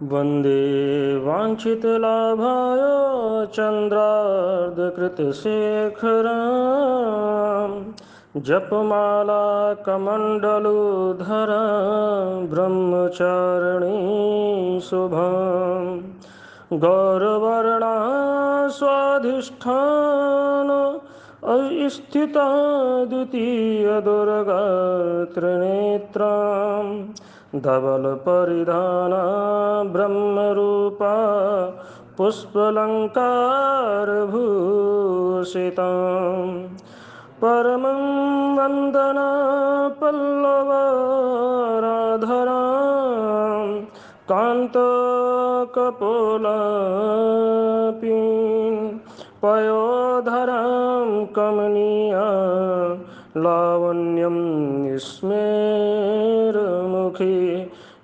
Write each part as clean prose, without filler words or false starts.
वन्दे वाञ्छितलाभाय चन्द्रार्धकृतशेखरम् जपमाला कमण्डलुधर ब्रह्मचारिणी शुभम् गौरवर्णा स्वाधिष्ठान स्थिता द्वितीयदुर्गा त्रिनेत्रां धवलपरिधाना ब्रह्मरूपा पुष्पलङ्कारभूषितां परमं वन्दना पल्लवाराधरां कान्तकपोलापीं पयोधरां कमनीया लावण्यं स्मेरमुखी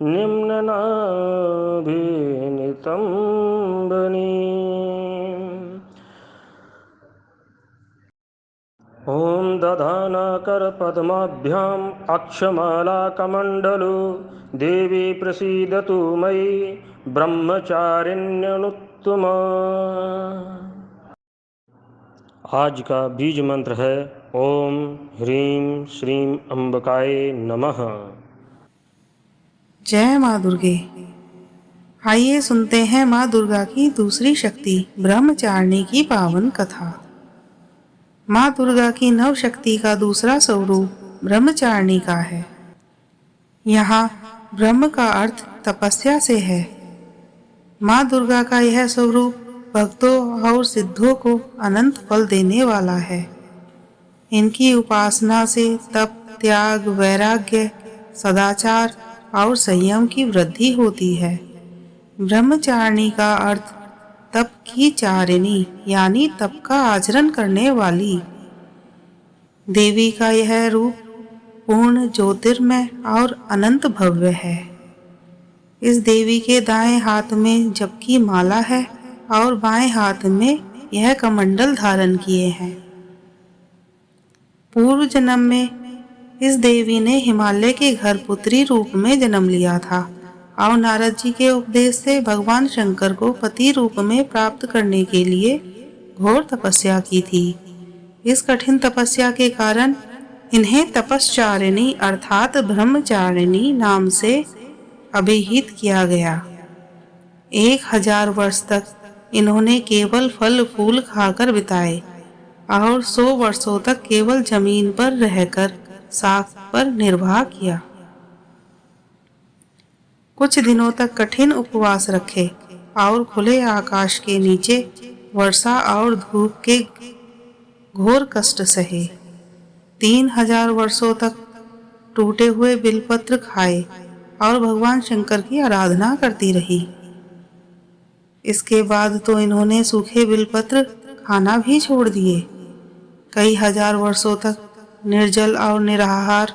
निम्ननाभिनितम्बनीम् ॐ दधानाकरपद्माभ्याम् अक्षमालाकमण्डलु देवी प्रसीदतु मयि ब्रह्मचारिण्यनुत्तमा। आज का बीज मंत्र है ओम ह्रीं श्रीं अंबिकाय नमः। जय माँ दुर्गे। आइए सुनते हैं माँ दुर्गा की दूसरी शक्ति ब्रह्मचारिणी की पावन कथा। माँ दुर्गा की नव शक्ति का दूसरा स्वरूप ब्रह्मचारिणी का है। यहाँ ब्रह्म का अर्थ तपस्या से है। माँ दुर्गा का यह स्वरूप भक्तों और सिद्धों को अनंत फल देने वाला है। इनकी उपासना से तप, त्याग, वैराग्य, सदाचार और संयम की वृद्धि होती है। ब्रह्मचारिणी का अर्थ तप की चारिणी यानी तप का आचरण करने वाली। देवी का यह रूप पूर्ण, ज्योतिर्मय और अनंत भव्य है। इस देवी के दाएं हाथ में जप की माला है और बाएं हाथ में यह कमंडल धारण किए हैं। पूर्व जन्म में इस देवी ने हिमालय के घर पुत्री रूप में जन्म लिया था और नारद जी के उपदेश से भगवान शंकर को पति रूप में प्राप्त करने के लिए घोर तपस्या की थी। इस कठिन तपस्या के कारण इन्हें तपश्चारिणी अर्थात ब्रह्मचारिणी नाम से अभिहित किया गया। 1000 वर्ष तक इन्होंने केवल फल फूल खाकर बिताए और 100 वर्षों तक केवल जमीन पर रहकर साख पर निर्वाह किया। कुछ दिनों तक कठिन उपवास रखे और खुले आकाश के नीचे वर्षा और धूप के घोर कष्ट सहे। 3000 वर्षों तक टूटे हुए बिलपत्र खाए और भगवान शंकर की आराधना करती रही। इसके बाद तो इन्होंने सूखे बिलपत्र खाना भी छोड़ दिए। कई हजार वर्षों तक निर्जल और निराहार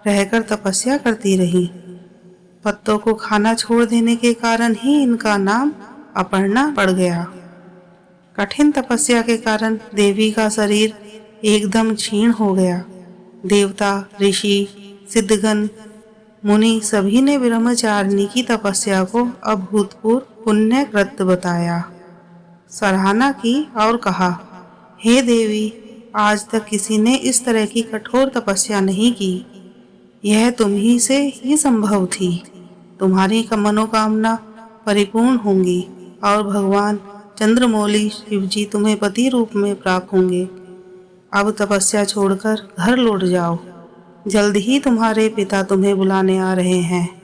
रहकर तपस्या करती रही। पत्तों को खाना छोड़ देने के कारण ही इनका नाम अपर्णा पड़ गया। कठिन तपस्या के कारण देवी का शरीर एकदम क्षीण हो गया। देवता, ऋषि, सिद्धगण, मुनि सभी ने ब्रह्मचारिणी की तपस्या को अभूतपूर्व पुण्यकृत बताया, सराहना की और कहा, हे देवी, आज तक किसी ने इस तरह की कठोर तपस्या नहीं की। यह तुम ही से ही संभव थी। तुम्हारी मनोकामना परिपूर्ण होंगी और भगवान चंद्रमौली शिवजी तुम्हें पति रूप में प्राप्त होंगे। अब तपस्या छोड़कर घर लौट जाओ। जल्द ही तुम्हारे पिता तुम्हें बुलाने आ रहे हैं।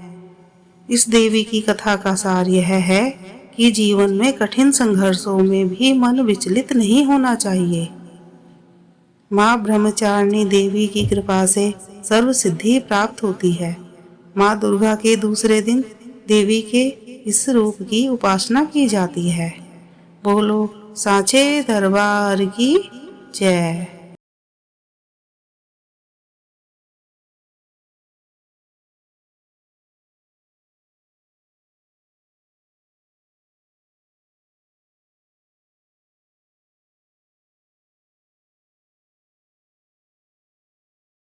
इस देवी की कथा का सार यह है कि जीवन में कठिन संघर्षों में भी मन विचलित नहीं होना चाहिए। माँ ब्रह्मचारिणी देवी की कृपा से सर्व सिद्धि प्राप्त होती है। माँ दुर्गा के दूसरे दिन देवी के इस रूप की उपासना की जाती है। बोलो सांचे दरबार की जय।